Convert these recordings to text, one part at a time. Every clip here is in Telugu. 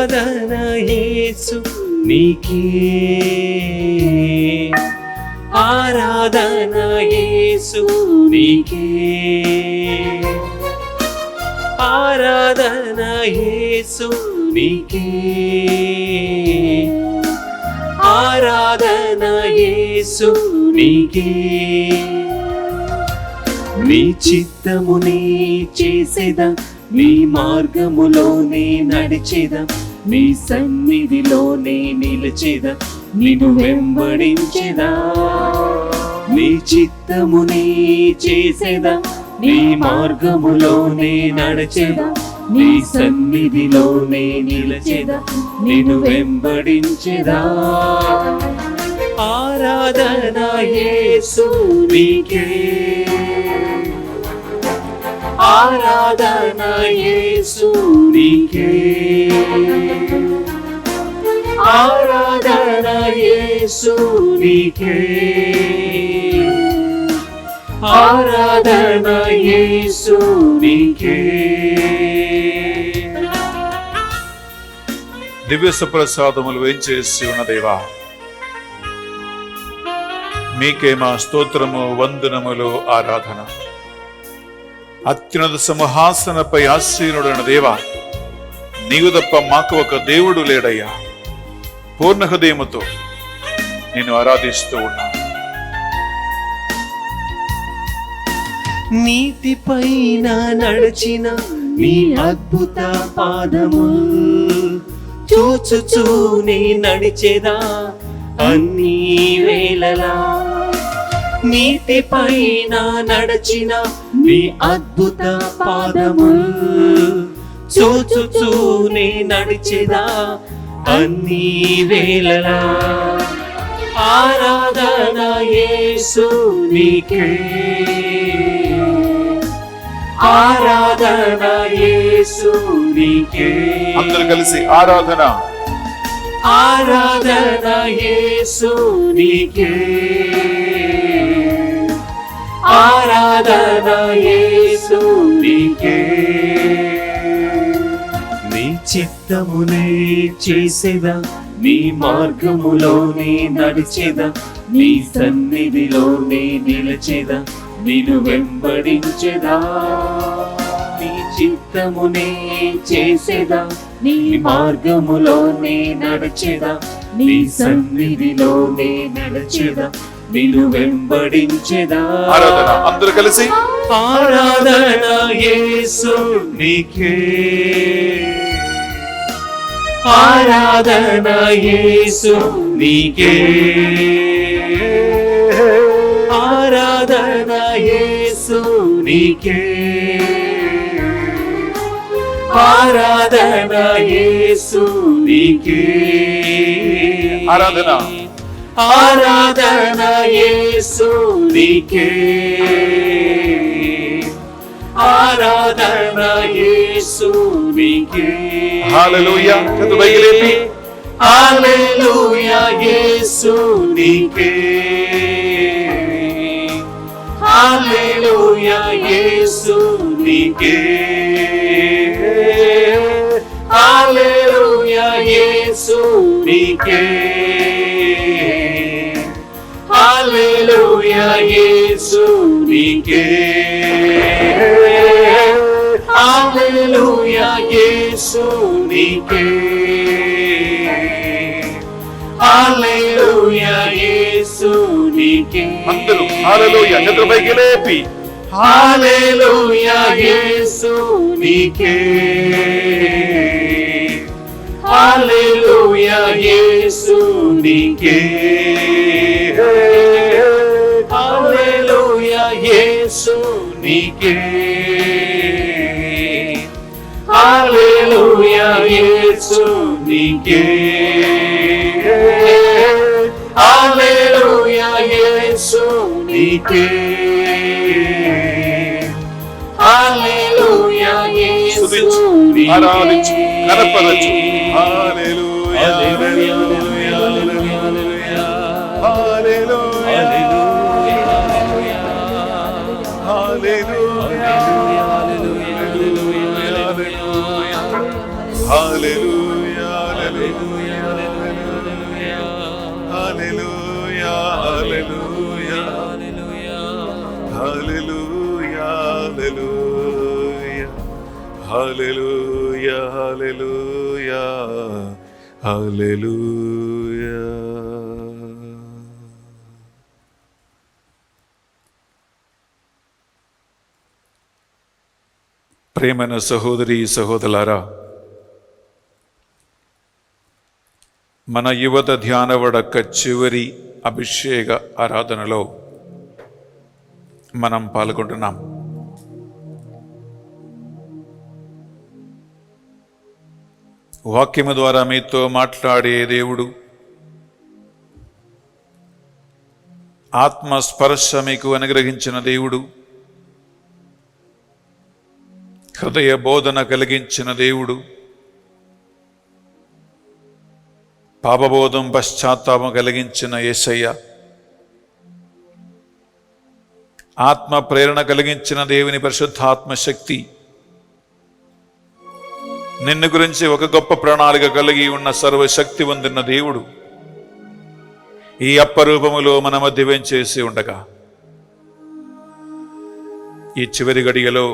ఆరాధన యేసు నీకే, ఆరాధన యేసు నీకే, ఆరాధన యేసు నీకే, ఆరాధన యేసు నీకే. నీ చిత్తమునే చేసేదా, నీ మార్గములోనే నడిచేదా, నీ సన్నిధిలోనే నిలిచేదా, నిన్ను వెంబడించేదా. నీ చిత్తమునే చేసేదా, నీ మార్గములోనే నడిచేదా, నీ సన్నిధిలోనే నిలిచేదా, నిన్ను వెంబడించేదా. ఆరాధన యేసు నీకే, ఆరాధన యేసు నీకే, ఆరాధన యేసు నీకే, ఆరాధన యేసు నీకే. దివ్య సుప్రసాదములు వేంచేసి ఉన్న దేవా, మీకే మా స్తోత్రము, వందనములు, ఆరాధన. అత్యున్నత సింహాసనపై ఆసీనుడైన దేవా, నీవు తప్ప మాకు ఒక దేవుడు లేడయ్యా. పూర్ణ హృదయముతో నేను ఆరాధిస్తూ ఉన్నా. నీటిపైన నడిచిన నీ అద్భుత పాదము చూచుచూనే నడిచేదా అన్ని వేళలా. నీటిపైన నడిచిన నీ అద్భుత పాదము చూచుచూనే నడిచేదా అన్ని వేళలా. ఆరాధన యేసు నీకే, ఆరాధన యేసు నీకే. అందరూ కలిసి ఆరాధన, ఆరాధన యేసు నీకే, ఆరాధన యేసు నీకే. నీ చిత్తమునే చేసేదా, నీ మార్గములోనే నడిచేదా, నీ సన్నిధిలోనే నిలిచేదా, నిన్ను వెంబడించేదా. నీ చిత్తమునే చేసేదా, నీ మార్గములోనే నడిచేదా, నీ సన్నిధిలోనే నడిచేదా, నిన్ను వెంబడించేదా. ఆరాధన, అందరూ కలిసి ఆరాధన యేసు నీకే, ఆరాధన యేసు నీకే, ఆరాధన యేసు నీకే, ఆరాధన యేసు నీకే. ఆరాధన, ఆరాధన యేసు నీకే, ఆరాధన యేసు నీకే. హల్లెలూయా. చేతులు పైకి లేపి హల్లెలూయా యేసు నీకే, హల్లెలూయా యేసు నీకే, హల్లెలూయా యేసు నీకే, హల్లెలూయా యేసు నీకే, హల్లెలూయా యేసు నీకే, హల్లెలూయా యేసు నీకే. అందరూ హల్లెలూయా. చేతులు పైకి లేపి హల్లెలూయా యేసు నీకే, హల్లెలూయా యేసు నీకే, హల్లెలూయా యేసు నీకే, హల్లెలూయా యేసు నీకే, హల్లెలూయా యేసు నీకే, హల్లెలూయా యేసు నీకే. ఆరాధించు, కనపరచు. హల్లెలూయా, హల్లెలూయా, హల్లెలూయా, హల్లెలూయా, హల్లెలూయా, హల్లెలూయా, హల్లెలూయా, హల్లెలూయా హల్లెలూయా హల్లెలూయా హల్లెలూయా హల్లెలూయా. ప్రేమైన సహోదరి సహోదరులారా, మన యువత ధ్యానవడక చివరి అభిషేక ఆరాధనలో మనం పాల్గొంటున్నాం. వాక్యము ద్వారా మీతో మాట్లాడే దేవుడు, ఆత్మస్పర్శ మీకు అనుగ్రహించిన దేవుడు, హృదయ బోధన కలిగించిన దేవుడు, పాపబోధం పశ్చాత్తాపం కలిగించిన యేసయ్య, ఆత్మ ప్రేరణ కలిగించిన దేవుని పరిశుద్ధాత్మ శక్తి, నిన్ను గురించి ఒక గొప్ప ప్రణాళిక కలిగి ఉన్న సర్వశక్తి పొందిన దేవుడు ఈ అప్పరూపములో మన మధ్య వేంచేసి ఉండగా, ఈ చివరి గడియలో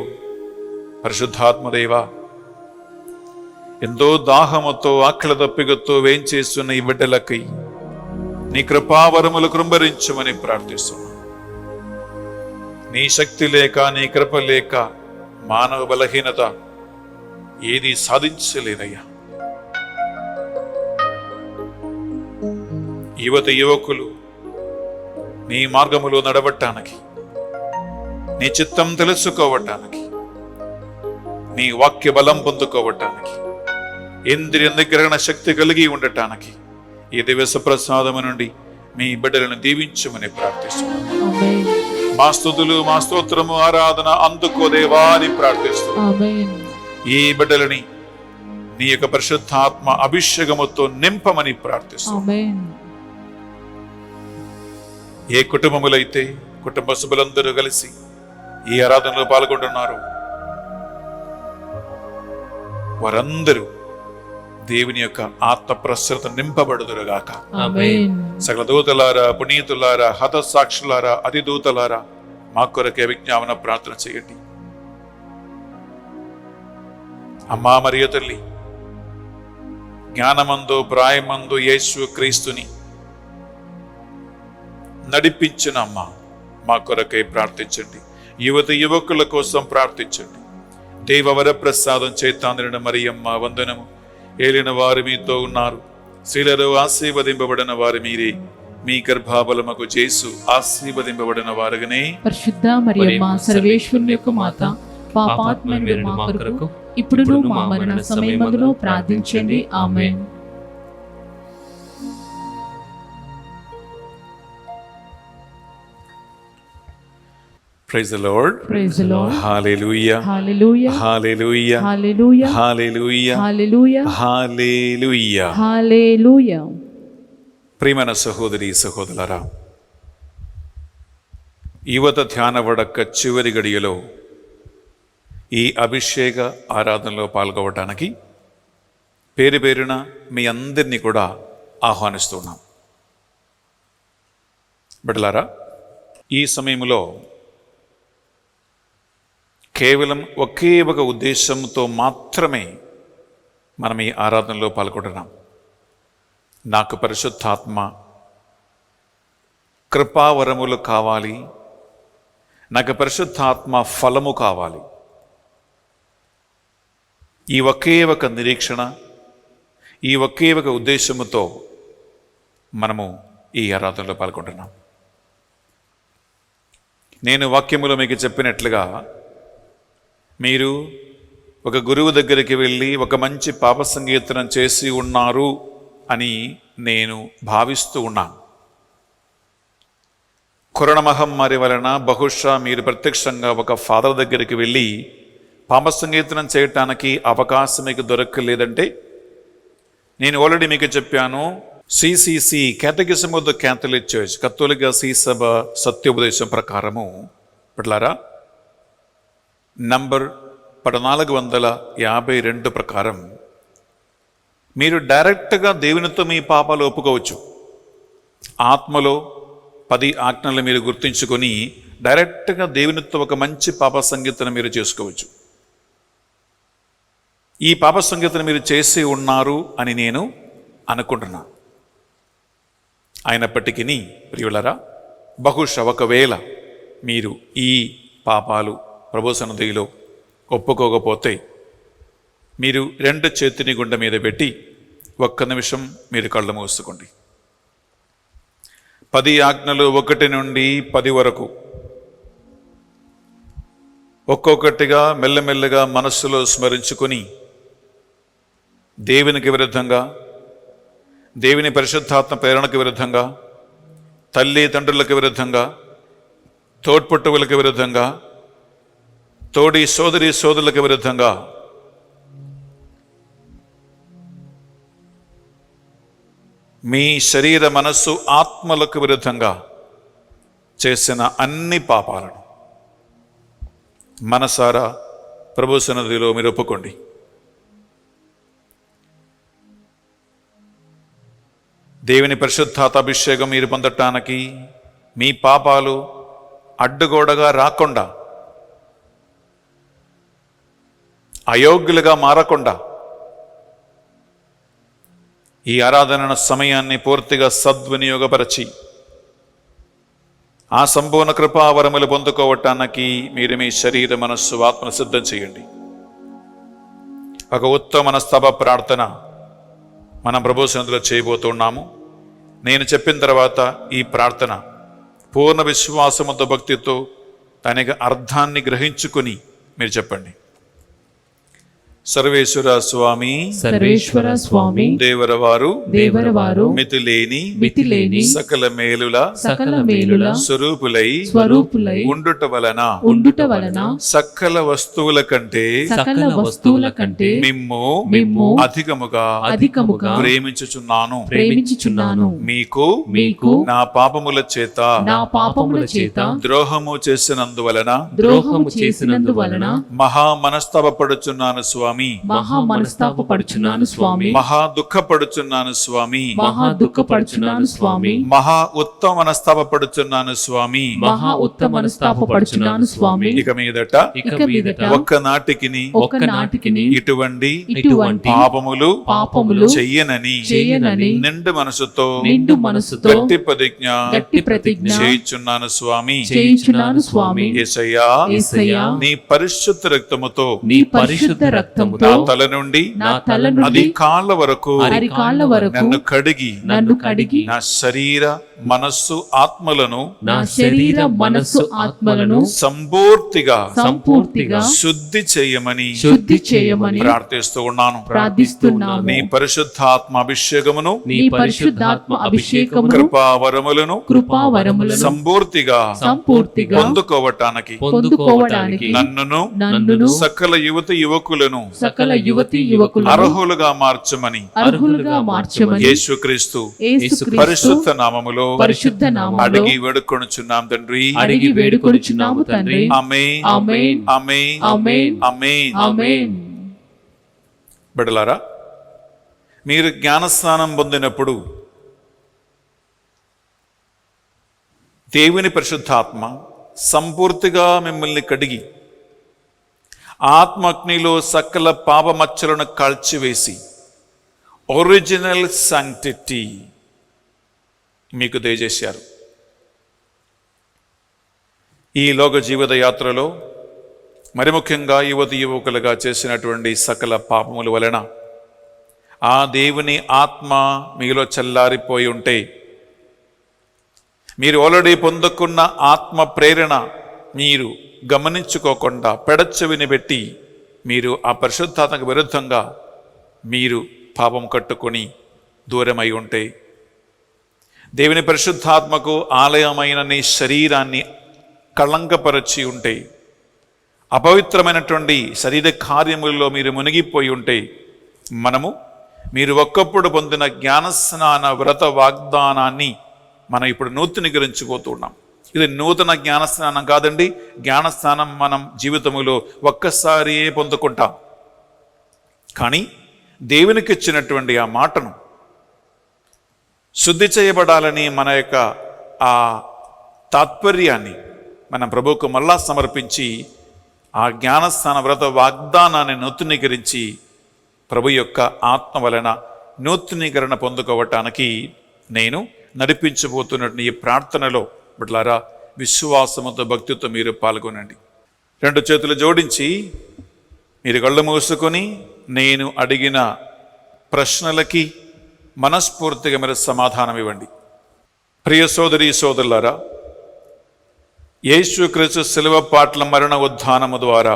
పరిశుద్ధాత్మదేవ, ఎంతో దాహముతో ఆకలి దప్పికతో వేంచేస్తున్న ఈ బిడ్డలకై నీ కృపావరములు కృంభరించమని ప్రార్థిస్తున్నాను. నీ శక్తి లేక, నీ కృప లేక మానవ బలహీనత ఏది సాధించలేదయ్యా. యువత యువకులు నీ మార్గములో నడవటానికి, నీ చిత్తం తెలుసుకోవటానికి, నీ వాక్య బలం పొందుకోవటానికి, ఇంద్రియ నిగ్రహణ శక్తి కలిగి ఉండటానికి ఈ దివస ప్రసాదము నుండి మీ బిడ్డలను దీవించమని ప్రార్థిస్తున్నాను. మా స్తుతులు, మా స్తోత్రము, ఆరాధన అందుకో దేవా అని ప్రార్థిస్తున్నాను. ఈ బిడ్డలని నీ యొక్క పరిశుద్ధాత్మ అభిషేకముతో నింపమని ప్రార్థిస్తున్నాను. ఏ కుటుంబములైతే కుటుంబ సభ్యులందరూ కలిసి ఈ ఆరాధనలో పాల్గొంటున్నారు, వారందరూ దేవుని యొక్క ఆత్మ ప్రసరత నింపబడుదురుగాక. సకల దూతలారా, పునీతులారా, హతసాక్షులారా, అతిదూతలారా మా కొరకే విజ్ఞాపన ప్రార్థన చేయండి. అమ్మా మరియ తల్లి, జ్ఞానమందు ప్రాయమందు యేసు క్రీస్తుని నడిపించిన అమ్మ, మా కొరకై ప్రార్థించండి. యువత యువకుల కోసం ప్రార్థించండి. దేవవర ప్రసాదం చేతాంద్రిన మరియమ్మ వందనము. ఏలిన వారు మీతో ఉన్నారు, స్త్రీలలో ఆశీర్వదింపబడిన వారు మీరే, మీ గర్భఫలముకు యేసు ఆశీర్వదింపబడిన వారుగానే. పరిశుద్ధ మరియమ్మ సర్వేశ్వరుని యొక్క మాత, పాపాత్ములైన మా కొరకు ఇప్పుడును మా మరణ సమయమందులో ప్రార్థించండి. ఆమేన్. Praise the Lord. Praise the Lord. Hallelujah. Hallelujah. Hallelujah. Hallelujah. Hallelujah. Hallelujah. Hallelujah. Hallelujah. ప్రియమైన సహోదరి సహోదరులారా, యువత ధ్యానవడక చివరి గడియలో ఈ అభిషేక ఆరాధనలో పాల్గొనడానికి పేరు పేరున మీ అందరినీ కూడా ఆహ్వానిస్తున్నాం. బిడ్డలారా, ఈ సమయంలో కేవలం ఒకే ఒక ఉద్దేశంతో మాత్రమే మనం ఈ ఆరాధనలో పాల్గొంటున్నాం. నాకు పరిశుద్ధాత్మ కృపావరములు కావాలి, నాకు పరిశుద్ధాత్మ ఫలము కావాలి. ఈ ఒకే ఒక నిరీక్షణ, ఈ ఒకే ఒక ఉద్దేశముతో మనము ఈ ఆరాధనలో పాల్గొంటున్నాం. నేను వాక్యములో మీకు చెప్పినట్లుగా, మీరు ఒక గురువు దగ్గరికి వెళ్ళి ఒక మంచి పాప సంకీర్తనం చేసి ఉన్నారు అని నేను భావిస్తూ ఉన్నాను. కరోనా మహమ్మారి వలన బహుశా మీరు ప్రత్యక్షంగా ఒక ఫాదర్ దగ్గరికి వెళ్ళి పాప సంకీర్తనం చేయటానికి అవకాశం మీకు దొరకలేదంటే, నేను ఆల్రెడీ మీకు చెప్పాను, CCC catechism of the Catholic church, కథోలిక శ్రీసభ సత్యోపదేశం ప్రకారము బిడ్డలారా, నంబర్ 1452 ప్రకారం మీరు డైరెక్ట్గా దేవునితో మీ పాపాలు ఒప్పుకోవచ్చు. ఆత్మలో 10 ఆజ్ఞలు మీరు గుర్తించుకొని డైరెక్ట్గా దేవునితో ఒక మంచి పాప సంగీతను మీరు చేసుకోవచ్చు. ఈ పాప సంగీతను మీరు చేసి ఉన్నారు అని నేను అనుకుంటున్నాను. అయినప్పటికీ ప్రియులరా, బహుశా ఒకవేళ మీరు ఈ పాపాలు ప్రభు సన్నిధిలో ఒప్పుకోకపోతే మీరు 2 చేతిని గుండె మీద పెట్టి ఒక్క నిమిషం మీరు కళ్ళు మూసుకోండి. 10 ఆజ్ఞలు 1 నుండి 10 వరకు ఒక్కొక్కటిగా మెల్లమెల్లగా మనస్సులో స్మరించుకొని దేవునికి విరుద్ధంగా, దేవుని పరిశుద్ధాత్మ ప్రేరణకు విరుద్ధంగా, తల్లి తండ్రులకు విరుద్ధంగా, తోడ్పుట్టువులకు విరుద్ధంగా, తోడి సోదరి సోదరులకు విరుద్ధంగా, మీ శరీర మనస్సు ఆత్మలకు విరుద్ధంగా చేసిన అన్ని పాపాలను మనసారా ప్రభు సన్నిధిలో మీరు ఒప్పుకోండి. దేవుని పరిశుద్ధాత్మాభిషేకం మీరు పొందటానికి మీ పాపాలు అడ్డుగోడగా రాకుండా, అయోగ్యులుగా మారకుండా ఈ ఆరాధన సమయాన్ని పూర్తిగా సద్వినియోగపరచి ఆ సంపూర్ణ కృపావరములు పొందుకోవటానికి మీరు మీ శరీర మనస్సు ఆత్మను సిద్ధం చేయండి. ఒక ఉత్తమ మనస్తవ ప్రార్థన మనం ప్రభు సన్నిధిలో చేయబోతున్నాము. నేను చెప్పిన తర్వాత ఈ ప్రార్థన పూర్ణ విశ్వాసముతో భక్తితో దానికి అర్థాన్ని గ్రహించుకుని మీరు చెప్పండి. సర్వేశ్వర స్వామి, సర్వేశ్వర స్వామి, దేవరవారు దేవరవారు, మితిలేని సకల మేలుల స్వరూపులై ఉండుట వలన సకల వస్తువుల కంటే మిమ్ము అధికముగా ప్రేమించుచున్నాను. మీకు నా పాపముల చేత ద్రోహము చేసినందువలన మహా మనస్తాపపడుచున్నాను స్వామి, మహా మనస్తాపపడుచున్నాను స్వామి, మహా దుఃఖపడుచున్నాను స్వామి, మహా దుఃఖపడుచున్నాను స్వామి, మహా ఉత్తమ మనస్తాపపడుచున్నాను స్వామి, మహా ఉత్తమ మనస్తాపపడుచున్నాను స్వామి. ఇక మీదట ఒక్క నాటికిని ఇటువంటి పాపములు చెయ్యనని నిండు మనసుతో గట్టి ప్రతిజ్ఞ చేయుచున్నాను స్వామి. యేసయ్యా, నీ పరిశుద్ధ రక్తముతో నా తల నుండి అది కాళ్ళ వరకు నన్ను కడిగి నా శరీర మనస్సు ఆత్మలను సంపూర్తిగా శుద్ధి చేయమని ప్రార్థిస్తూ ఉన్నాను. నీ పరిశుద్ధాత్మ అభిషేకమును కృపావరములను సంపూర్తిగా పొందుకోవటానికి నన్నును సకల యువతి యువకులను అర్హులుగా మార్చమని యేసుక్రీస్తు పరిశుద్ధ నామములో అడిగి వేడుకొనుచున్నాం తండ్రి. ఆమేన్. బిడ్డలారా, మీరు జ్ఞానస్నానం పొందినప్పుడు దేవుని పరిశుద్ధాత్మ సంపూర్తిగా మిమ్మల్ని కడిగి ఆత్మగ్నిలో సకల పాపమచ్చలను కాల్చివేసి ఒరిజినల్ శాంక్టిటీ మీకు దయచేశారు. ఈ లోక జీవిత యాత్రలో మరి ముఖ్యంగా యువకులుగా చేసినటువంటి సకల పాపముల వలన ఆ దేవుని ఆత్మ మీలో చల్లారిపోయి ఉంటే, మీరు ఆల్రెడీ పొందుకున్న ఆత్మ ప్రేరణ మీరు గమనించుకోకుండా పెడచెవిని పెట్టి మీరు ఆ పరిశుద్ధాత్మకు విరుద్ధంగా మీరు పాపం కట్టుకొని దూరమై ఉంటే, దేవుని పరిశుద్ధాత్మకు ఆలయమైన నీ శరీరాన్ని కళంకపరచి ఉంటే, అపవిత్రమైనటువంటి శరీర కార్యములలో మీరు మునిగిపోయి ఉంటే, మీరు ఒక్కప్పుడు పొందిన జ్ఞానస్నాన వ్రత వాగ్దానాన్ని మనం ఇప్పుడు నూతనీకరించుకోతున్నాం. ఇది నూతన జ్ఞానస్నానం కాదండి. జ్ఞానస్నానం మనం జీవితములో ఒక్కసారియే పొందుకుంటాం. కానీ దేవునికి ఇచ్చినటువంటి ఆ మాటను శుద్ధి చేయబడాలని మన యొక్క ఆ తాత్పర్యాన్ని మనం ప్రభువుకు మళ్ళా సమర్పించి ఆ జ్ఞానస్థాన వ్రత వాగ్దానాన్ని నూతనీకరించి ప్రభు యొక్క ఆత్మ వలన నూతనీకరణ పొందుకోవటానికి నేను నడిపించబోతున్నటువంటి ఈ ప్రార్థనలో బిడ్డలారా విశ్వాసముతో భక్తితో మీరు పాల్గొనండి. 2 చేతులు జోడించి మీరు కళ్ళు మూసుకొని నేను అడిగిన ప్రశ్నలకి మనస్ఫూర్తిగా మీరు సమాధానం ఇవ్వండి. ప్రియ సోదరి సోదరులారా, యేసుక్రీస్తు శిలువ పాట్ల మరణ ఉద్ధానము ద్వారా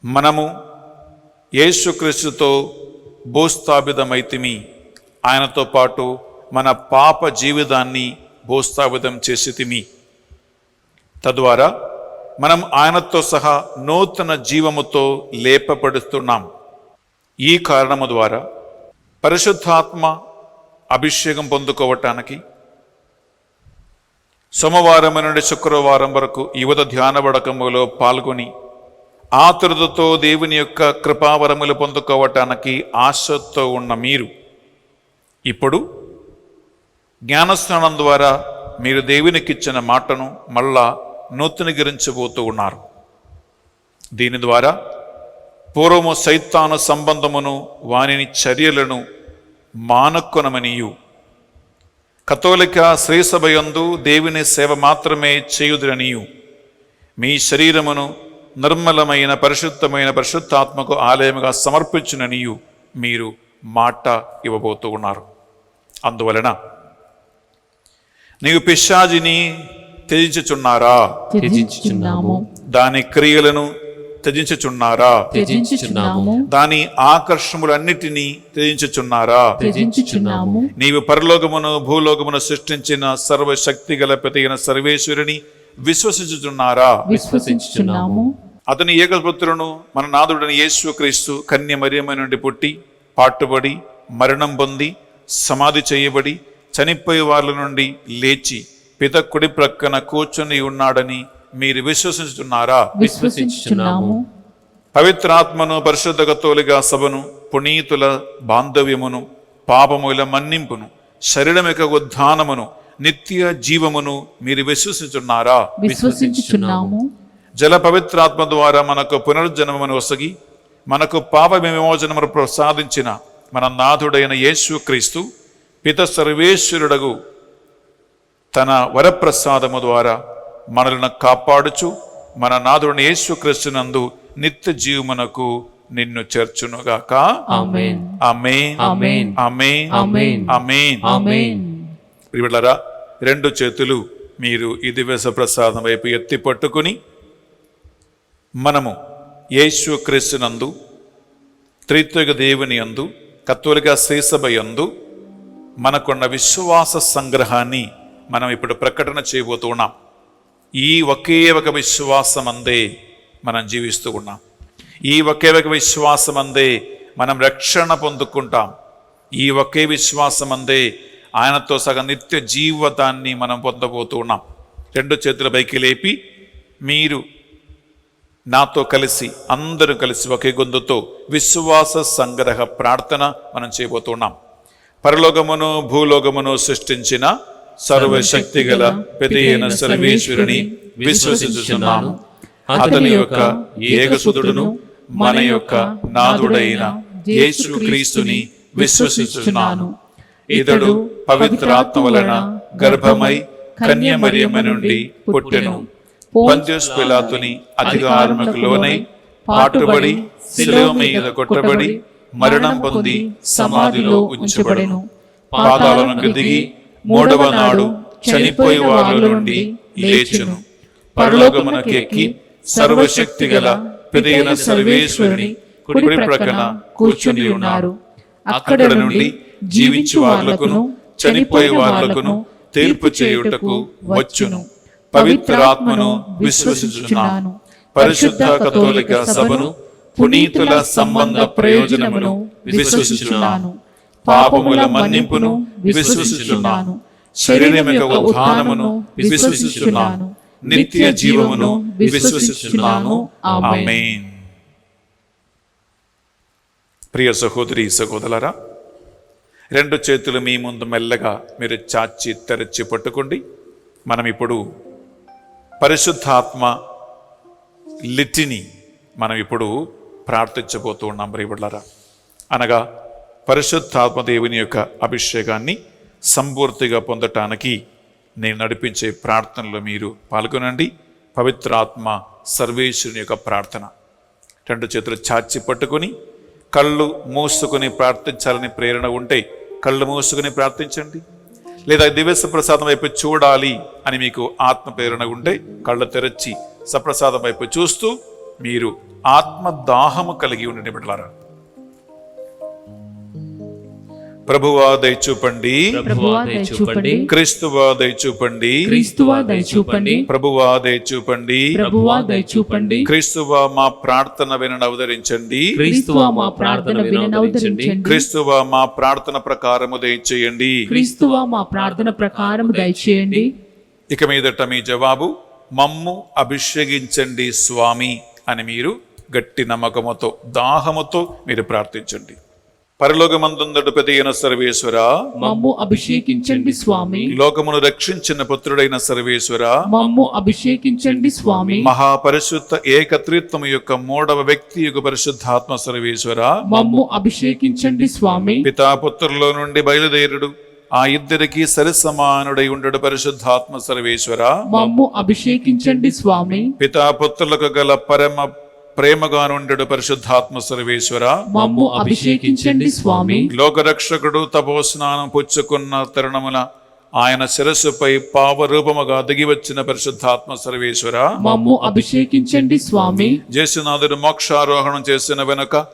మనము యేసుక్రీస్తుతో భూస్థాపితమైతిమి. ఆయనతో పాటు మన పాప జీవితాన్ని భూస్థాపితం చేసితిమి. తద్వారా మనం ఆయనతో సహా నూతన జీవముతో లేపబడుతున్నాం. ఈ కారణము ద్వారా పరిశుద్ధాత్మ అభిషేకం పొందుకోవటానికి సోమవారం నుండి శుక్రవారం వరకు యువత ధ్యాన వడకములో పాల్గొని ఆతురతతో దేవుని యొక్క కృపావరములు పొందుకోవటానికి ఆశతో ఉన్న మీరు ఇప్పుడు జ్ఞానస్నానం ద్వారా మీరు దేవునికిచ్చిన మాటను మళ్ళా నూతనీకరించబోతూ ఉన్నారు. దీని ద్వారా పూర్వము సైతాను సంబంధమును వానిని చర్యలను మానుకొనమనియు కథోలిక శ్రీసభయందు దేవుని సేవ మాత్రమే చేయుదురనియు మీ శరీరమును నిర్మలమైన పరిశుద్ధమైన పరిశుద్ధాత్మకు ఆలయముగా సమర్పించుననియు మీరు మాట ఇవ్వబోతూ ఉన్నారు. అందువలన నీవు పిశాచిని త్యజించుచున్నారా? త్యజించుచున్నాము. దాని క్రియలను త్యజించుచున్నారా? త్యజించుచున్నాము. దాని ఆకర్షణములన్నిటినీ త్యజించుచున్నారా? త్యజించుచున్నాము. నీవు పరలోకమును భూలోకమును సృష్టించిన సర్వశక్తి గల ప్రతిగిన సర్వేశ్వరుని విశ్వసించుచున్నారా? విశ్వసించుచున్నాము. అతని ఏకపుత్రును మన నాథుడని యేసుక్రీస్తు కన్య మరియమ్మ నుండి పుట్టి పాటుబడి మరణం పొంది సమాధి చేయబడి చనిపోయే వాళ్ళ నుండి లేచి పిత కుడి ప్రక్కన కూర్చొని ఉన్నాడని మీరు విశ్వసించుతున్నారా? విశ్వసించుచున్నాము. పవిత్రాత్మను పరిశుద్ధ కథోలిక సభను పునీతుల బాంధవ్యమును పాపముల మన్నింపును శరీరం యొక్క ఉద్ధానమును నిత్య జీవమును మీరు విశ్వసించున్నారా? విశ్వసించుచున్నాము. జల పవిత్రాత్మ ద్వారా మనకు పునర్జన్మమును ఒసగి మనకు పాప విమోచనమును ప్రసాదించిన మన నాథుడైన యేసుక్రీస్తు పిత సర్వేశ్వరుడగు తన వరప్రసాదము ద్వారా మనలను కాపాడుచు మన నాథుడైన యేసుక్రీస్తునందు నిత్య జీవమునకు నిన్ను చేర్చునుగాక. ఆమేన్. ఆమేన్. ఆమేన్. ఆమేన్. ఆమేన్. ఆమేన్. ఆమేన్. ప్రియలారా, 2 చేతులు మీరు ఈ దివ్య ప్రసాదం వైపు ఎత్తి పట్టుకుని మనము యేసుక్రీస్తునందు త్రిత్విక దేవుని యందు కథోలిక శ్రీసభ యందు మనకున్న విశ్వాస సంగ్రహాన్ని మనం ఇప్పుడు ప్రకటన చేయబోతున్నాం. ఈ ఒకే ఒక విశ్వాసమందే మనం జీవిస్తూ ఉన్నాం. ఈ ఒకే ఒక విశ్వాసమందే మనం రక్షణ పొందుకుంటాం. ఈ ఒకే విశ్వాసమందే ఆయనతో సగం నిత్య జీవితాన్ని మనం పొందబోతూ ఉన్నాం. 2 చేతుల పైకి లేపి మీరు నాతో కలిసి అందరూ కలిసి ఒకే గొంతుతో విశ్వాస సంగ్రహ ప్రార్థన మనం చేయబోతున్నాం. పరలోకమును భూలోకమును సృష్టించిన సర్వశక్తి గల పితయైన సర్వేశ్వరుని విశ్వసించుచున్నాను. అతని యొక్క ఏకసుతుడును మన యొక్క నాథుడైన యేసుక్రీస్తుని విశ్వసించుచున్నాను. ఇతడు పవిత్రాత్మ వలన గర్భమై కన్య మరియమ్మ నుండి పుట్టెను. పొంత్యుస్ పిలాతుని అధికారముకు లోనై పాటుబడి శిలువ మీద కొట్టబడి మరణం పొంది సమాధిలో ఉంచబడెను. పాతాళమునకు దిగి 3వ నాడు చనిపోయే వారిలో నుండి లేచును. పరలోకమునకు ఎక్కి సర్వశక్తి గల పితయైన సర్వేశ్వరుని కుడి ప్రక్కన కూర్చుని ఉన్నారు. అక్కడ నుండి జీవించు వారులకును చనిపోయే వారులకును తీర్పు చేయుటకు వచ్చును. పవిత్రాత్మను విశ్వసించుచున్నాను. పరిశుద్ధ కథోలిక సభను పునీతుల సంబంధ ప్రయోజనమును విశ్వసించుచున్నాను. పాపముల మన్నింపును విశ్వసించుచున్నాను. శరీరం యొక్క ఉత్థానమును విశ్వసించుచున్నాను. నిత్య జీవమును విశ్వసించుచున్నాను. ఆమేన్. ప్రియ సహోదరి సహోదరులారా, రెండు చేతులు మీ ముందు మెల్లగా మీరు చాచి తెరచి పట్టుకోండి. మనం ఇప్పుడు పరిశుద్ధాత్మ లిటిని మనం ఇప్పుడు ప్రార్థించబోతూ ఉన్నాం ప్రియబిడ్డలారా. అనగా పరిశుద్ధాత్మ దేవుని యొక్క అభిషేకాన్ని సంపూర్తిగా పొందటానికి నేను నడిపించే ప్రార్థనలో మీరు పాల్గొనండి. పవిత్రాత్మ సర్వేశ్వరుని యొక్క ప్రార్థన. రెండు చేతులు చాచి పట్టుకొని కళ్ళు మూసుకొని ప్రార్థించాలని ప్రేరణ ఉంటే కళ్ళు మూసుకొని ప్రార్థించండి. లేదా దివ్య సప్రసాదం వైపు చూడాలి అని మీకు ఆత్మ ప్రేరణ ఉంటే కళ్ళు తెరచి సప్రసాదం వైపు చూస్తూ మీరు ఆత్మ దాహము కలిగి ఉండండి బిడ్డలారా. ప్రభువా దయచూపండి, ప్రభువా దయచూపండి, క్రీస్తువా దయచూపండి, క్రీస్తువా దయచూపండి, ప్రభువా దయచూపండి, ప్రభువా దయచూపండి, క్రీస్తువా మా ప్రార్థన వినని అవతరించండి, క్రీస్తువా మా ప్రార్థన వినవదరించండి, క్రీస్తువా మా ప్రార్థన ప్రకారము దయచేయండి, క్రీస్తువా మా ప్రార్థన ప్రకారం దయచేయండి. ఇక మీదట మీ జవాబు మమ్ము అభిషేకించండి స్వామి అని మీరు గట్టి నమ్మకముతో దాహముతో మీరు ప్రార్థించండి. పరలోకమందుందడు పెదైన సర్వేశ్వర, మమ్ము అభిషేకించండి స్వామి. లోకమును రక్షించిన పుత్రుడైన సర్వేశ్వర, మమ్ము అభిషేకించండి స్వామి. మహాపరిశుద్ధ ఏకత్రిత్వము యొక్క మూడవ వ్యక్తి యొక్క పరిశుద్ధాత్మ సర్వేశ్వర, మమ్ము అభిషేకించండి స్వామి. పితాపుత్రుల్లో నుండి బయలుదేరుడు ఆ ఇద్దరికి సరిసమానుడై ఉండడు పరిశుద్ధాత్మ సర్వేశ్వర, మమ్ము అభిషేకించండి స్వామి. పితాపుత్రులకు గల పరమ ప్రేమగా నుండెడు పరిశుద్ధాత్మ సర్వేశ్వర, మమ్ము అభిషేకించండి స్వామి. లోకరక్షకుడు తపోస్నానం పుచ్చుకున్న తరుణమున ఆయన శిరస్సుపై పావరూపముగా దిగివచ్చిన పరిశుద్ధాత్మ సర్వేశ్వర, మమ్ము అభిషేకించండి స్వామి. జేసునాథుడు మోక్షారోహణం చేసిన వెనుక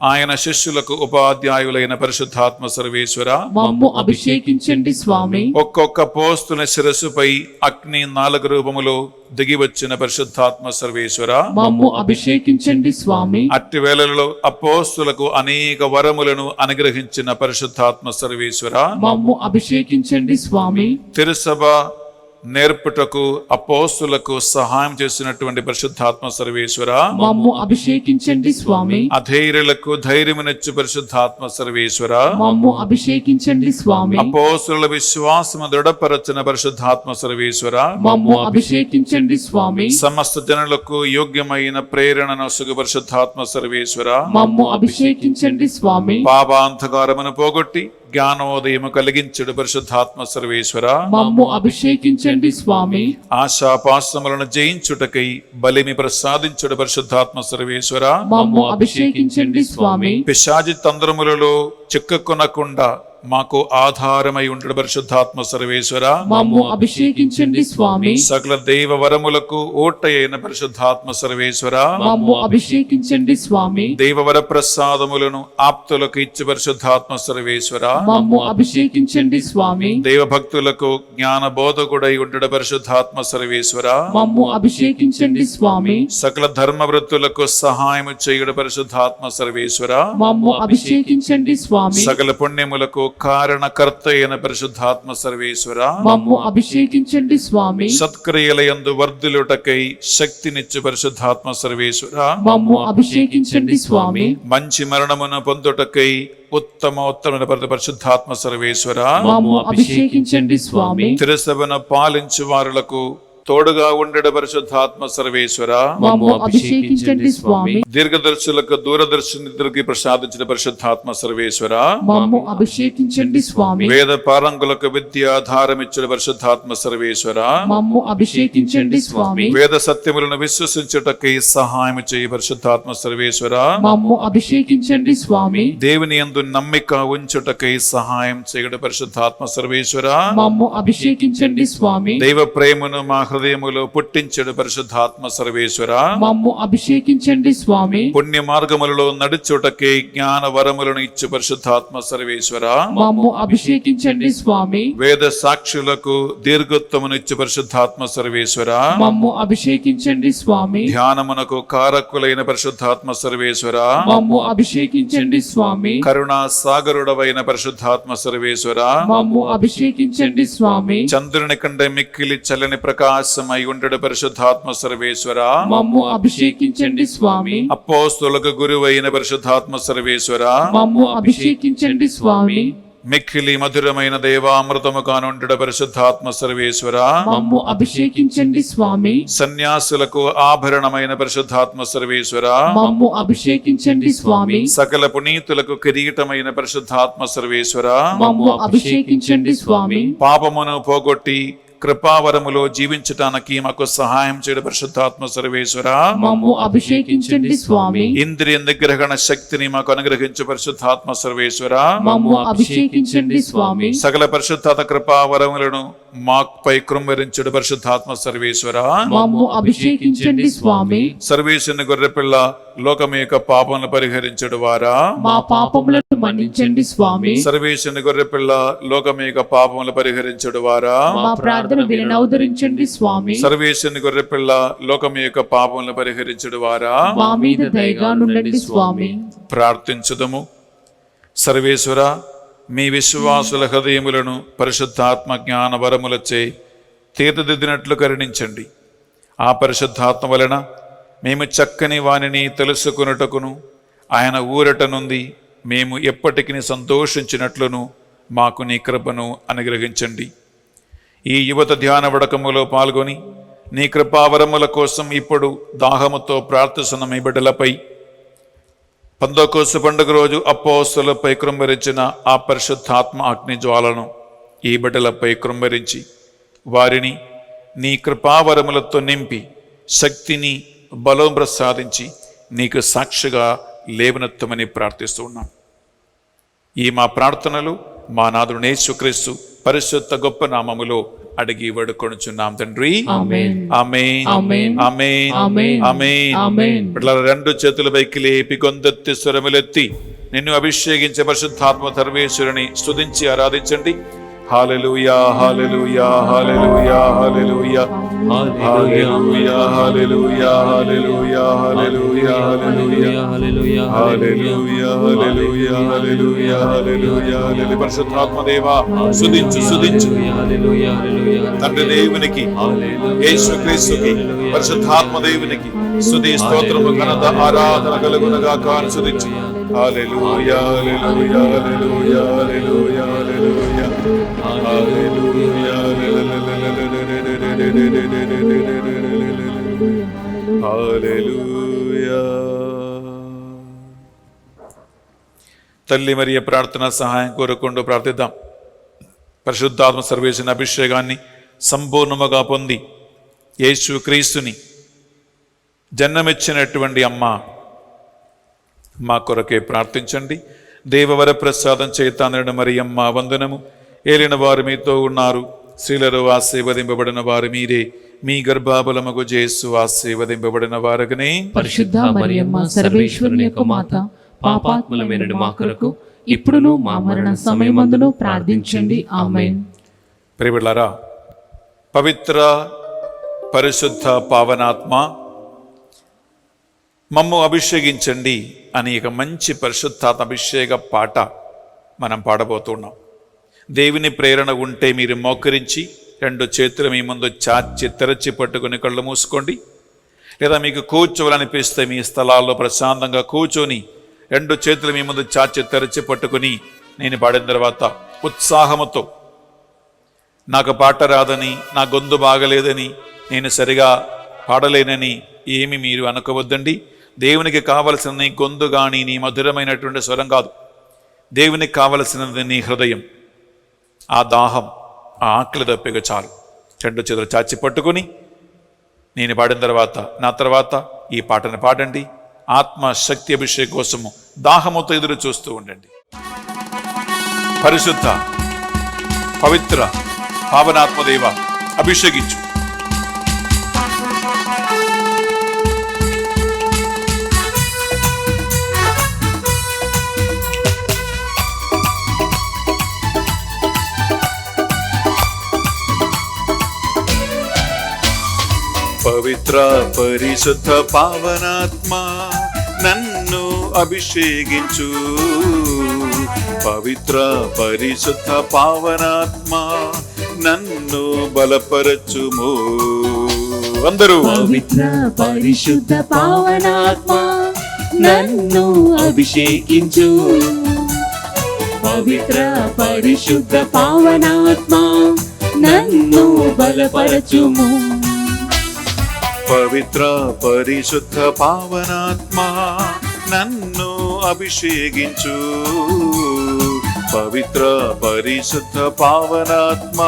ఆయన శిష్యులకు ఉపాధ్యాయులైన పరిశుద్ధాత్మ సర్వేశ్వర, మమ్ము అభిషేకించండి స్వామి. ఒక్కొక్క పోస్తుల శిరస్సుపై అగ్ని 4 రూపములో దిగివచ్చిన పరిశుద్ధాత్మ సర్వేశ్వర, మమ్ము అభిషేకించండి స్వామి. అట్టి వేళలలో అపోస్తులకు అనేక వరములను అనుగ్రహించిన పరిశుద్ధాత్మ సర్వేశ్వర, మమ్ము అభిషేకించండి స్వామి. తిరుసభ నేర్పుటకు అపోస్తులకు సహాయం చేసినటువంటి పరిశుద్ధాత్మ సర్వేశ్వర, మమ్ము అభిషేకించండి స్వామి. అధైర్యులకు ధైర్యమునిచ్చు పరిశుద్ధాత్మ సర్వేశ్వర, మమ్ము అభిషేకించండి స్వామి. అపోస్తుల విశ్వాసము దృఢపరచిన పరిశుద్ధాత్మ సర్వేశ్వర, మమ్ము అభిషేకించండి స్వామి. సమస్త జనులకు యోగ్యమైన ప్రేరణను సుగు పరిశుద్ధాత్మ సర్వేశ్వర, మమ్ము అభిషేకించండి స్వామి. పాపాంధకారమును పోగొట్టి జ్ఞానోదయము కలిగించుడు పరిశుద్ధాత్మ సర్వేశ్వర, మమ్ము అభిషేకించండి స్వామి. ఆశాపాసములను జయించుటకై బలిని ప్రసాదించుడు పరిశుద్ధాత్మ సర్వేశ్వర, మమ్ము అభిషేకించండి స్వామి. పిశాచి తంత్రములలో చిక్కుకొనకుండా మాకు ఆధారమై ఉండడు పరిశుద్ధాత్మ సర్వేశ్వర, మమ్ము అభిషేకించండి స్వామి. సకల దైవ వరములకు ఓటయైన పరిశుద్ధాత్మ సర్వేశ్వర, మమ్ము అభిషేకించండి స్వామి. దైవవర ప్రసాదములను ఆప్తులకు ఇచ్చి పరిశుద్ధాత్మ సర్వేశ్వర, మమ్ము అభిషేకించండి స్వామి. దైవ భక్తులకు జ్ఞాన బోధకుడై ఉండడు పరిశుద్ధాత్మ సర్వేశ్వర, మమ్ము అభిషేకించండి స్వామి. సకల ధర్మ వృత్తులకు సహాయము చేయుడు పరిశుద్ధాత్మ సర్వేశ్వర, మమ్ము అభిషేకించండి స్వామి. సకల పుణ్యములకు కారణకర్త అయిన పరిశుద్ధాత్మ సర్వేశ్వర, మమ్ము అభిషేకించండి స్వామి. సత్క్రియలయందు వర్ధిల్లుటకై శక్తినిచ్చు పరిశుద్ధాత్మ సర్వేశ్వర, మమ్ము అభిషేకించండి స్వామి. మంచి మరణమును పొందుటకై ఉత్తమోత్తమైన పరిశుద్ధాత్మ సర్వేశ్వర, మమ్ము అభిషేకించండి స్వామి. తిరుసభను పాలించు వారులకు తోడుగా ఉండడు పరిశుద్ధాత్మ సర్వేశ్వర, మమ్ము అభిషేకించండి స్వామి. దీర్ఘదర్శులకు దూరదర్శనిద్దరికి ప్రసాదించిన పరిశుద్ధాత్మ సర్వేశ్వర, మమ్ము అభిషేకించండి స్వామి. వేద పారంగులకు విద్యాధారమిచ్చిన పరిశుద్ధాత్మ సర్వేశ్వర, మమ్ము అభిషేకించండి స్వామి. వేద సత్యములను విశ్వసించుటకై సహాయం చేయి పరిశుద్ధాత్మ సర్వేశ్వర, మమ్ము అభిషేకించండి స్వామి. దేవుని యందు నమ్మిక ఉంచుటకై సహాయం చేయడు పరిశుద్ధాత్మ సర్వేశ్వర, మమ్ము అభిషేకించండి స్వామి. దైవ ప్రేమను మా హృదయములో పుట్టించడు పరిశుద్ధాత్మ సర్వేశ్వర, మమ్ము అభిషేకించండి స్వామి. పుణ్య మార్గములలో నడుచుటకే జ్ఞాన వరములను ఇచ్చు పరిశుద్ధాత్మ సర్వేశ్వర, మమ్ము అభిషేకించండి స్వామి. వేద సాక్షులకు దీర్ఘత్వమును ఇచ్చు పరిశుద్ధాత్మ సర్వేశ్వర, మమ్ము అభిషేకించండి స్వామి. ధ్యానమునకు కారకులైన పరిశుద్ధాత్మ సర్వేశ్వర, మమ్ము అభిషేకించండి స్వామి. కరుణా సాగరుడవైన పరిశుద్ధాత్మ సర్వేశ్వర, మమ్ము అభిషేకించండి స్వామి. చంద్రుని కంటే మిక్కిలి చల్లని ప్రకాశమై ఉండడు పరిశుద్ధాత్మ సర్వేశ్వర, మమ్ము అభిషేకించండి స్వామి. అపోస్తులకు గురువైన పరిశుద్ధాత్మ సర్వేశ్వర, మమ్ము అభిషేకించండి స్వామి. మిక్కిలి మధురమైన దేవామృతము కానుండెడు పరిశుద్ధాత్మ సర్వేశ్వర. మమ్ము అభిషేకించండి స్వామి. సన్యాసులకు ఆభరణమైన పరిశుద్ధాత్మ సర్వేశ్వర. మమ్ము అభిషేకించండి స్వామి. సకల పునీతులకు కిరీటమైన పరిశుద్ధాత్మ సర్వేశ్వర. మమ్ము అభిషేకించండి స్వామి. పాపమును పోగొట్టి కృపావరములో జీవించటానికి మాకు సహాయం చేయడం పరిశుద్ధాత్మ సర్వేశ్వర. మమ్ము అభిషేకించండి స్వామి. ఇంద్రియ నిగ్రహణ శక్తిని మాకు అనుగ్రహించు పరిశుద్ధాత్మ సర్వేశ్వర. మమ్ము అభిషేకించండి స్వామి. సకల పరిశుద్ధాత్మ కృపావరములను మాపై కృమ్మరించుడు పరిశుద్ధాత్మ సర్వేశ్వర. మమ్ము అభిషేకించండి స్వామి. సర్వేశ్వరుని గొర్రెపిల్ల లోకం యొక్క పాపములను పరిహరించుడు వారా. మా పాపములను మన్నించండి స్వామి. సర్వేశ్వరుని గొర్రెపిల్ల లోకం యొక్క పాపములను పరిహరించుడు వారా. మా ప్రార్థన వినవదరించండి స్వామి. సర్వేశ్వరుని గొర్రెపిల్ల లోకం యొక్క పాపములను పరిహరించుడు వారా. మా మీద దయగా నుండండి స్వామి. ప్రార్థించుదము. సర్వేశ్వర, మీ విశ్వాసుల హృదయములను పరిశుద్ధాత్మ జ్ఞాన వరములచే తీర్చిదిద్దినట్లు కరుణించండి. ఆ పరిశుద్ధాత్మ వలన మేము చక్కని వానిని తెలుసుకున్నటకును ఆయన ఊరట నుండి మేము ఎప్పటికీ సంతోషించినట్లును మాకు నీ కృపను అనుగ్రహించండి. ఈ యువత ధ్యాన వడకములో పాల్గొని నీ కృపావరముల కోసం ఇప్పుడు దాహముతో ప్రార్థిస్తున్న మీ బిడ్డలపై పెంతెకోస్తు పండుగ రోజు అపోస్తలులపై కృంభరించిన ఆ పరిశుద్ధాత్మ అగ్ని జ్వాలను ఈ బిడ్డలపై కృంభరించి వారిని నీ కృపావరములతో నింపి శక్తిని బలం ప్రసాదించి నీకు సాక్షిగా లేవనెత్తమని ప్రార్థిస్తూ ఉన్నాం. ఈ మా ప్రార్థనలు మా నాథుడు యేసుక్రీస్తు పరిశుద్ధ గొప్ప నామములో అడిగి వేడుకొనుచున్నాం తండ్రి. ఆమేన్. ఆమేన్. ఆమేన్. ఆమేన్. ఆమేన్. ఆమేన్. ఆమేన్. బిడ్డలారా, రెండు చేతుల పైకి లేపి గొంతెత్తి స్వరములెత్తి నిన్ను అభిషేకించే పరిశుద్ధాత్మ సర్వేశ్వరుని స్తుతించి ఆరాధించండి. హల్లెలూయా, హల్లెలూయా, హల్లెలూయా, హల్లెలూయా, హల్లెలూయా, హల్లెలూయా, హల్లెలూయా, హల్లెలూయా, హల్లెలూయా, హల్లెలూయా, హల్లెలూయా, హల్లెలూయా, హల్లెలూయా, హల్లెలూయా. పరిశుద్ధాత్మ దేవా స్తుతించు, స్తుతించు. తండ్రి దేవునికి, యేసుక్రీస్తుకి, పరిశుద్ధాత్మ దేవునికి స్తుతి స్తోత్రము ఘనత ఆరాధన కలుగునగా కాను స్తుతించు. హల్లెలూయా, హల్లెలూయా, హల్లెలూయా, హల్లెలూయా, హల్లెలూయా, హల్లెలూయా, హల్లెలూయా. తల్లి మరియ ప్రార్థన సహాయం కోరుకుంటూ ప్రార్థిద్దాం. పరిశుద్ధాత్మ సర్వేశ్వరుని అభిషేకాన్ని సంపూర్ణముగా పొంది యేసు క్రీస్తుని జన్మమిచ్చినటువంటి అమ్మ మా కొరకే ప్రార్థించండి. దేవవర ప్రసాదం చేతానడు మరియమ్మ వందనము. ఏలిన వారు మీతో ఉన్నారు, స్త్రీలలో ఆశీర్వదింపబడిన వారు మీరే, మీ గర్భఫలముగు యేసు ఆశీర్వదింపబడిన వారగనే. పరిశుద్ధ మరియమ్మ సర్వేశ్వరుని యొక్క మాత, పాపాత్ములమైన మా కొరకు ఇప్పుడును మా మరణ సమయమందును ప్రార్థించండి. ఆమేన్. ప్రియబిడ్డలారా, పవిత్ర పరిశుద్ధ పావనాత్మ మమ్ము అభిషేకించండి అని ఒక మంచి పరిశుద్ధాత్మ అభిషేక పాట మనం పాడబోతున్నాం. దేవుని ప్రేరణ ఉంటే మీరు మోకరించి రెండు చేతులు మీ ముందు చాచి తెరచి పట్టుకుని కళ్ళు మూసుకోండి. లేదా మీకు కూర్చోవాలనిపిస్తే మీ స్థలాల్లో ప్రశాంతంగా కూర్చొని రెండు చేతులు మీ ముందు చాచి తెరచి పట్టుకుని నేను పాడిన తర్వాత ఉత్సాహముతో, నాకు పాట రాదని, నా గొంతు బాగలేదని, నేను సరిగా పాడలేనని ఏమి మీరు అనుకోవద్దండి. దేవునికి కావలసిన నీ గొంతు కానీ నీ మధురమైనటువంటి స్వరం కాదు. దేవునికి కావలసినది నీ హృదయం, ఆ దాహం, ఆ ఆకలి దప్పిక చాలు. రెండు చేతులు చాచి పట్టుకుని నేను పాడిన తర్వాత నా తర్వాత ఈ పాటను పాడండి. ఆత్మ శక్తి అభిషేకం కోసము దాహముతో ఎదురు చూస్తూ ఉండండి. పరిశుద్ధ పవిత్ర పావనాత్మదేవ అభిషేకించు. పవిత్ర పరిశుద్ధ పావనాత్మ నన్ను అభిషేకించు. పవిత్ర పరిశుద్ధ పావనాత్మ నన్ను బలపరచుము. అందరూ పవిత్ర పరిశుద్ధ పావనాత్మ నన్ను అభిషేకించు. పవిత్ర పరిశుద్ధ పావనాత్మ నన్ను బలపరచుము. పవిత్ర పరిశుద్ధ పావనాత్మ నన్ను అభిషేకించు. పవిత్ర పరిశుద్ధ పావనాత్మ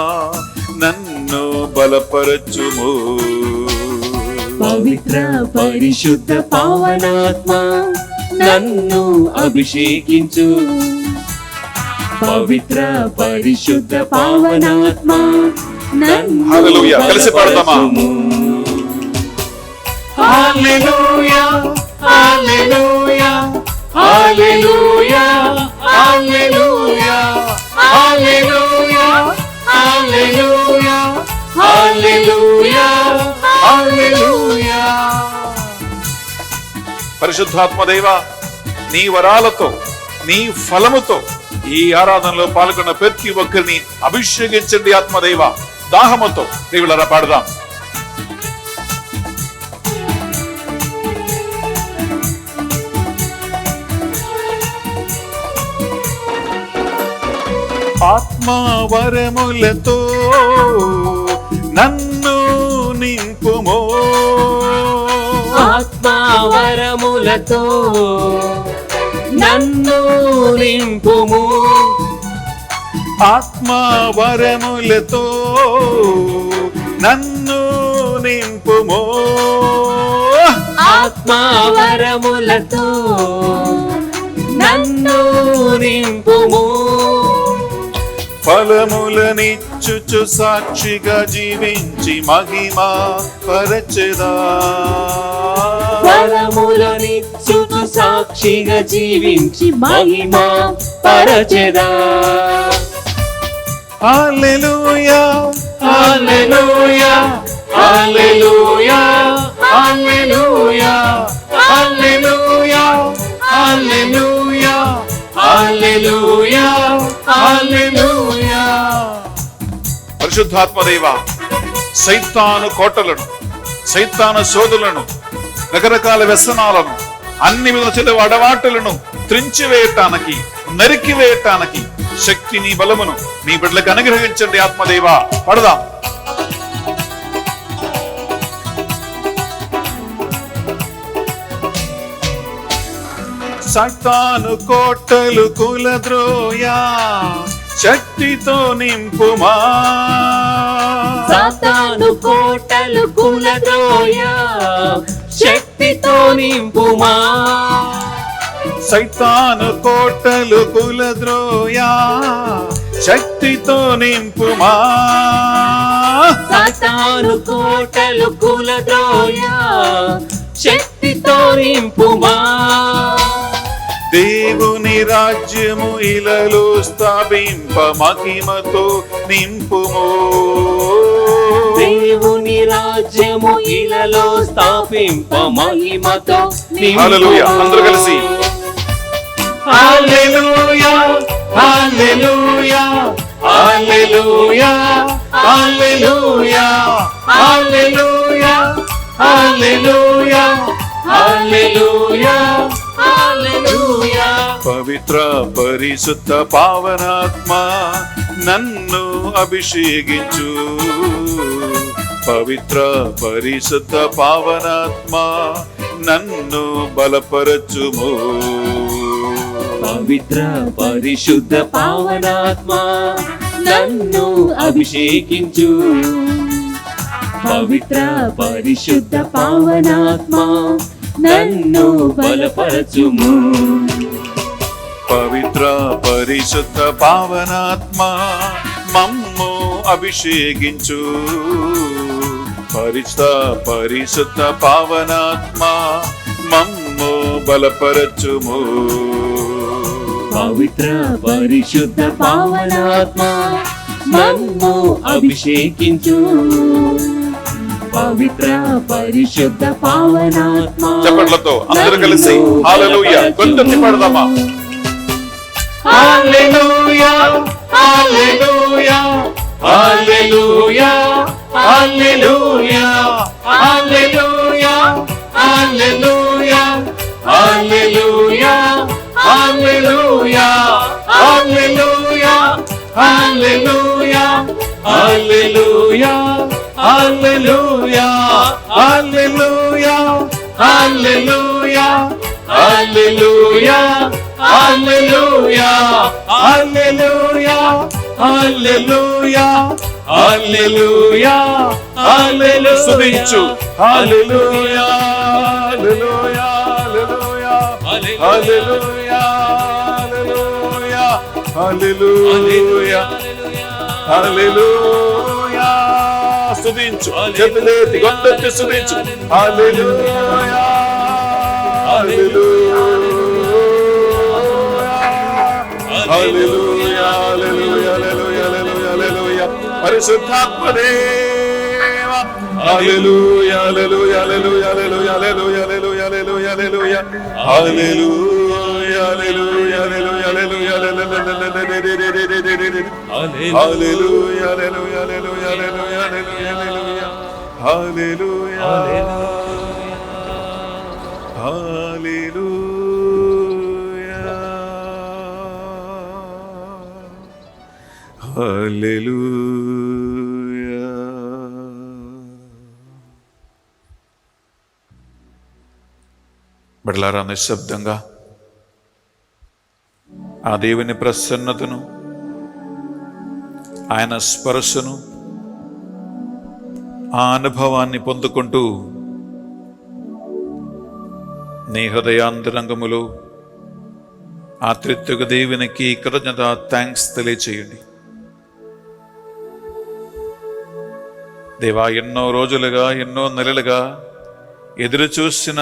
నన్ను బలపరచుము. పవిత్ర పరిశుద్ధ పావనాత్మ నన్ను అభిషేకించు. పవిత్ర పరిశుద్ధ పావనాత్మ నన్ను హల్లెలూయా. కలిసి పాడదామా? హల్లెలూయా హల్లెలూయా హల్లెలూయా హల్లెలూయా హల్లెలూయా హల్లెలూయా హల్లెలూయా హల్లెలూయా. పరిశుద్ధాత్మ దేవా, నీ వరాలతో నీ ఫలముతో ఈ ఆరాధనలో పాల్గొన్న ప్రతి ఒక్కరిని అభిషేకించండి ఆత్మదేవ. దాహముతో దేవుళ్ళరా పాడదాం. ఆత్మవరములతో నన్ను నింపుమో. ఆత్మవరములతో నన్ను నింపుము. ఆత్మవరములతో నన్ను నింపుమో. ఆత్మవరములతో నన్ను నింపుము. ఫలములనిచ్చుచు సాక్షిగా జీవించి మహిమ పరచెదా. ఫలములనిచ్చుచు సాక్షిగా జీవించి మహిమ పరచెదా. హల్లెలూయా హల్లెలూయా హల్లెలూయా హల్లెలూయా హల్లెలూయా హల్లెలూయా హల్లెలూయా హల్లెలూయా. పరిశుద్ధాత్మ దేవా, సైతాను కోటలను, సైతాను శోధులను, రకరకాల వ్యసనాలను, అన్ని విధుల చెడు అడవాటులను త్రించివేయటానికి, నరికివేయటానికి శక్తిని బలమును మీ బిడ్డలకు అనుగ్రహించండి ఆత్మదేవా. పడదాం. సైతాను కోటలు కులద్రోయా శక్తితో నింపుమా. సాతాను కోటలు కూలద్రోయా శక్తితో నింపుమా. సైతాను కోటలు కులద్రోయా శక్తితో నింపుమా. సాతాను కోటలు కూలద్రోయా శక్తితో నింపుమా. దేవుని రాజ్యము ఇలలో స్థాపింప మహిమతో నింపుమో. దేవుని రాజ్యము ఇలలో స్థాపింప మహిమతో హల్లెలూయా. అందరూ కలిసి హల్లెలూయా హల్లెలూయా హల్లెలూయా హల్లెలూయా హల్లెలూయా హల్లెలూయా హల్లెలూయా హల్లెలూయా. పవిత్ర పరిశుద్ధ పావనాత్మ నన్ను అభిషేకించు. పవిత్ర పరిశుద్ధ పావనాత్మ నన్ను బలపరచుము. పవిత్ర పరిశుద్ధ పావనాత్మ నన్ను అభిషేకించు. పవిత్ర పరిశుద్ధ పావనాత్మ నన్ను బలపరచుము. పవిత్ర పరిశుద్ధ పావనాత్మ మమ్ము అభిషేకించు. పరిశుద్ధ పావనాత్మ మమ్ము బలపరచుము. పవిత్ర పరిశుద్ధ పావనాత్మ నన్ను అభిషేకించు. పవిత్ర పరిశుద్ధ పావనాత్మ చప్పట్లతో అందరూ కలిసి హల్లెలూయా గొంతెత్తి పాడదామా. హల్లెలూయా హల్లెలూయా హల్లెలూయా హల్లెలూయా హల్లెలూయా హల్లెలూయా హల్లెలూయా హల్లెలూయా హల్లెలూయా హల్లెలూయా హల్లెలూయా హల్లెలూయా హల్లెలూయా హల్లెలూయా హల్లెలూయా హల్లెలూయా హల్లెలూయా హల్లెలూయా హల్లెలూయా హల్లెలూయా స్తుతించు హల్లెలూయా హల్లెలూయా హల్లెలూయా హల్లెలూయా హల్లెలూయా స్తుతించు చేతులెత్తి గొంతెత్తి స్తుతించు హల్లెలూయా హల్లెలూయా హల్లెలూయా హల్లెలూయా హల్లెలూయా పరిశుద్ధాత్మ దేవా హల్లెలూయా హల్లెలూయా హల్లెలూయా హల్లెలూయా హల్లెలూయా హల్లెలూయా హల్లెలూయా హల్లెలూయా హల్లెలూయా హల్లెలూయా హల్లెలూయా హల్లెలూయా హల్లెలూయా. బిడ్డలారా, నిశ్శబ్దంగా ఆ దేవుని ప్రసన్నతను, ఆయన స్పర్శను, ఆ అనుభవాన్ని పొందుకుంటూ నీ హృదయాంతరంగములో ఆ త్రిత్వక దేవునికి కృతజ్ఞత థ్యాంక్స్ తెలియచేయండి. దేవా, ఎన్నో రోజులుగా ఎన్నో నెలలుగా ఎదురు చూసిన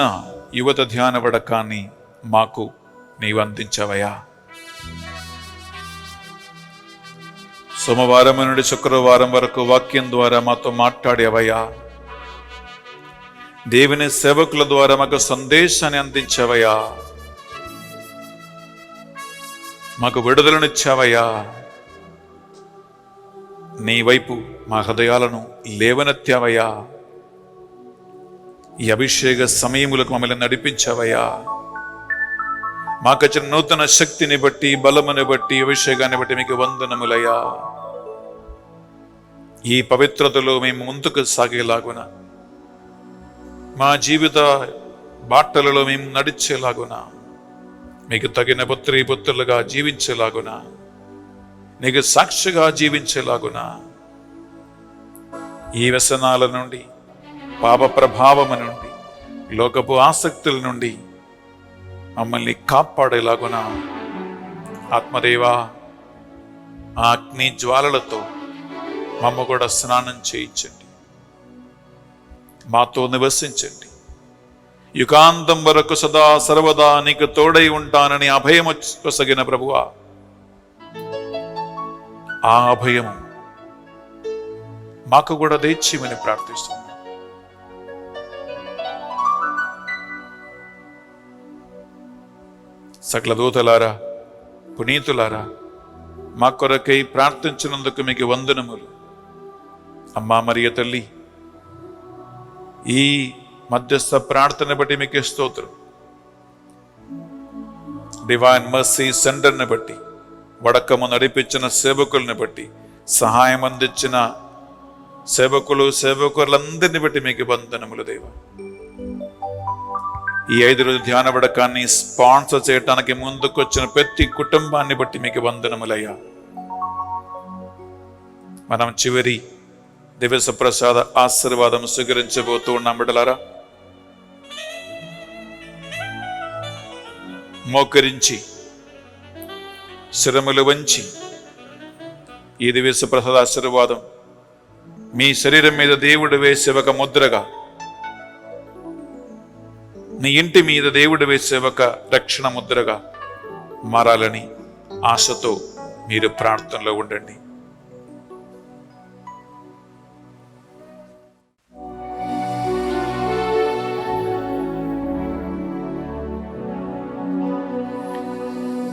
యువత ధ్యాన వడకాన్ని మాకు నీవు అందించవయ్యా. సోమవారం నుండి శుక్రవారం వరకు వాక్యం ద్వారా మాతో మాట్లాడేవయ్యా. దేవుని సేవకుల ద్వారా మాకు సందేశాన్ని అందించవయ్యా. మాకు విడుదలనిచ్చావయ్యా. నీ వైపు మా హృదయాలను లేవనెత్తావయ్యా. ఈ అభిషేక సమయములకు మమ్మల్ని నడిపించావయ్యా. మాకొచ్చిన నూతన శక్తిని బట్టి, బలముని బట్టి, అభిషేకాన్ని బట్టి మీకు వందనములయ్యా. ఈ పవిత్రతలో మేము ముందుకు సాగేలాగున, మా జీవిత బాటలలో మేము నడిచేలాగున, మీకు తగిన పుత్రులుగా జీవించేలాగున, నీకు సాక్షిగా జీవించేలాగున, ఈ వ్యసనాల నుండి, పాప ప్రభావము నుండి, లోకపు ఆసక్తుల నుండి మమ్మల్ని కాపాడేలాగున ఆత్మదేవా, ఆ అగ్ని జ్వాలలతో మమ్మ కూడా స్నానం చేయించండి. మాతో నివసించండి. యుగాంతం వరకు సదా సర్వదా నీకు తోడై ఉంటానని అభయము కొసగిన ప్రభువా, ఆ అభయము మాకు కూడా దయచేయమని ప్రార్థిస్తున్నాను. సకల దూతలారా, పునీతులారా, మా కొరకై ప్రార్థించినందుకు మీకు వందనములు. అమ్మా మరియ తల్లి, ఈ మధ్యస్థ ప్రార్థన బట్టి మీకు స్తోత్రం. డివైన్ మర్సీ సెంటర్ని బట్టి, వడకము నడిపించిన సేవకుల్ని బట్టి, సహాయం అందించిన సేవకులందరినీ బట్టి మీకు వందనములు దేవా. ఈ 5 రోజుల ధ్యాన వడకాన్ని స్పాన్సర్ చేయడానికి ముందుకొచ్చిన ప్రతి కుటుంబాన్ని బట్టి మీకు వందనములయ్యా. మనం చివరి దివస ప్రసాద ఆశీర్వాదం స్వీకరించబోతూ ఉన్నాం. బిడ్డలారా, మోకరించి శిరములు వంచి ఈ దివస ప్రసాద ఆశీర్వాదం మీ శరీరం మీద దేవుడు వేసే ఒక ముద్రగా, నీ ఇంటి మీద దేవుడు వేసే ఒక రక్షణ ముద్రగా మారాలని ఆశతో మీరు ప్రార్థనలో ఉండండి.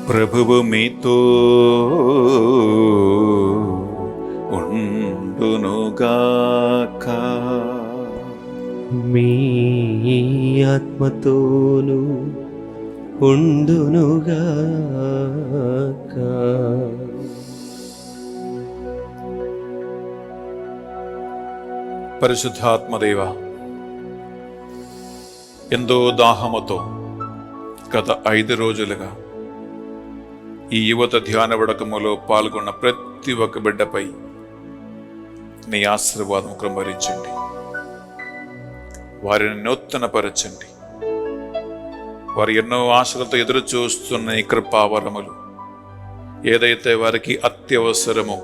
ప్రభువు మీతో ఉండునుగాక. మీ ఆత్మతోను ఉండునుగాక. పరిశుద్ధాత్మదేవ, ఎంతో దాహముతో గత 5 రోజులుగా ఈ యువత ధ్యాన వడకములో పాల్గొన్న ప్రతి ఒక్క బిడ్డపై నీ ఆశీర్వాదం కృంభరించండి. వారిని నూతనపరచండి. వారు ఎన్నో ఆశలతో ఎదురు చూస్తున్న ఈ కృపావరములు ఏదైతే వారికి అత్యవసరమో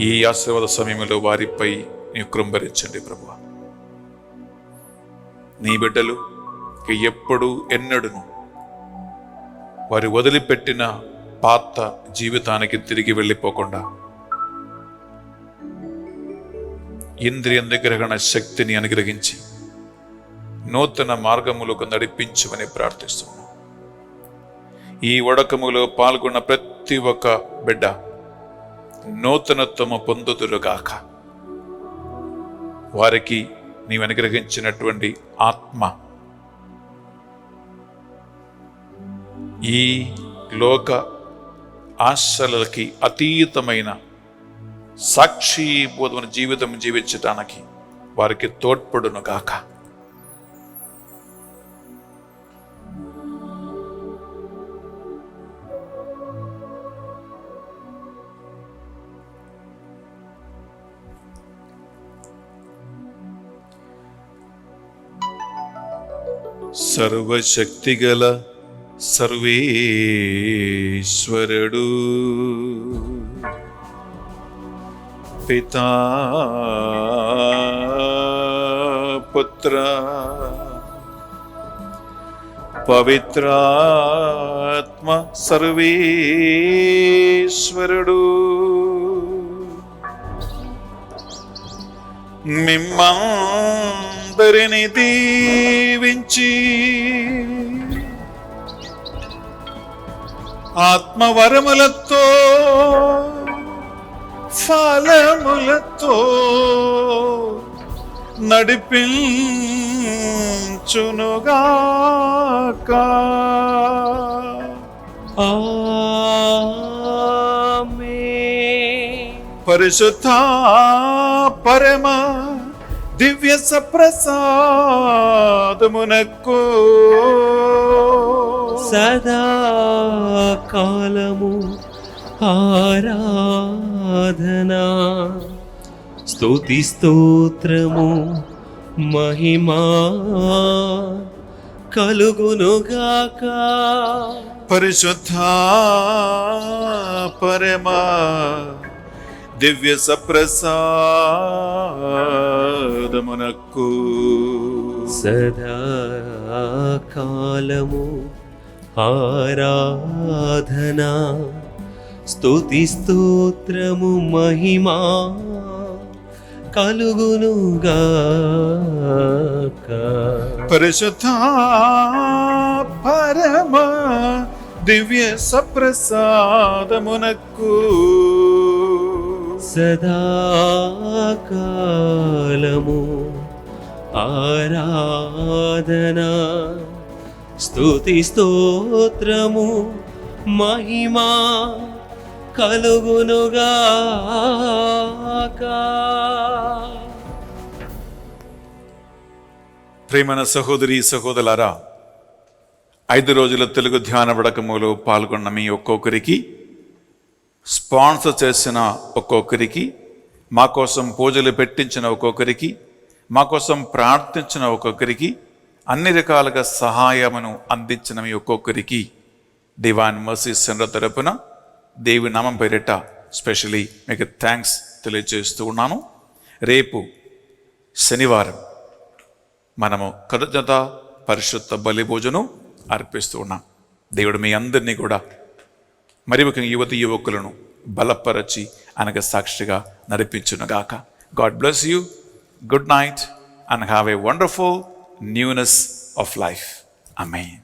ఈ ఆశీర్వాద సమయంలో వారిపై నీవు కృంభరించండి ప్రభువా. నీ బిడ్డలు ఎప్పుడు ఎన్నడూను వారి వదిలిపెట్టిన పాత జీవితానికి తిరిగి వెళ్ళిపోకుండా ఇంద్రియ నిగ్రహణ శక్తిని అనుగ్రహించి నూతన మార్గములకు నడిపించమని ప్రార్థిస్తున్నాం. ఈ వడకములో పాల్గొన్న ప్రతి ఒక్క బిడ్డ నూతనత్వము పొందుదురుగాక. వారికి నీవు అనుగ్రహించినటువంటి ఆత్మ ఈ లోక ఆశలకి అతీతమైన సాక్షిబోధమైన జీవితం జీవించటానికి వారికి తోడ్పడును గాక. సర్వశక్తిగల సర్వేశ్వరుడు పితా పుత్ర పవిత్రాత్మ సర్వేశ్వరుడు మిమ్మందరిని దీవించి ఆత్మవరములతో ఫలములతో నడిపించునుగాక. ఆమేన్. పరిశుద్ధ పరమ దివ్య సప్రసాదమునకు సదా కాలము ఆరాధనా స్తుతి స్తోత్రము మహిమా కలుగునుగాక. పరిశుద్ధ పరమ దివ్య సప్రసాదమునకు సదా కాలము ఆరాధనా స్తుతి స్తోత్రము మహిమా కలుగునుగాక. పరిశుద్ధ పరమ దివ్య సప్రసాదమునకు సదా కాలము ఆరాధనా స్తుతి స్తోత్రము మహిమా కలుగునుగాక. ప్రేమన సహోదరి సహోదరులారా, 5 రోజుల తెలుగు ధ్యాన వడకములో పాల్గొన్న మీ ఒక్కొక్కరికి, స్పాన్సర్ చేసిన ఒక్కొక్కరికి, మా కోసం పూజలు పెట్టించిన ఒక్కొక్కరికి, మా కోసం ప్రార్థించిన ఒక్కొక్కరికి, అన్ని రకాలుగా సహాయమును అందించిన మీ ఒక్కొక్కరికి డివైన్ మర్సీ సెంటర్ తరపున దేవి నామం పేరిట స్పెషలీ మీకు థ్యాంక్స్ తెలియజేస్తూ ఉన్నాను. రేపు శనివారం మనము కృతజ్ఞత పరిశుద్ధ బలి భోజనం అర్పిస్తూ ఉన్నాం. దేవుడు మీ అందరినీ కూడా మరి ముఖ్యంగా యువతి యువకులను బలపరచి అనగా సాక్షిగా నడిపించునుగాక. God bless you. Good night and have a wonderful newness of life. Amen.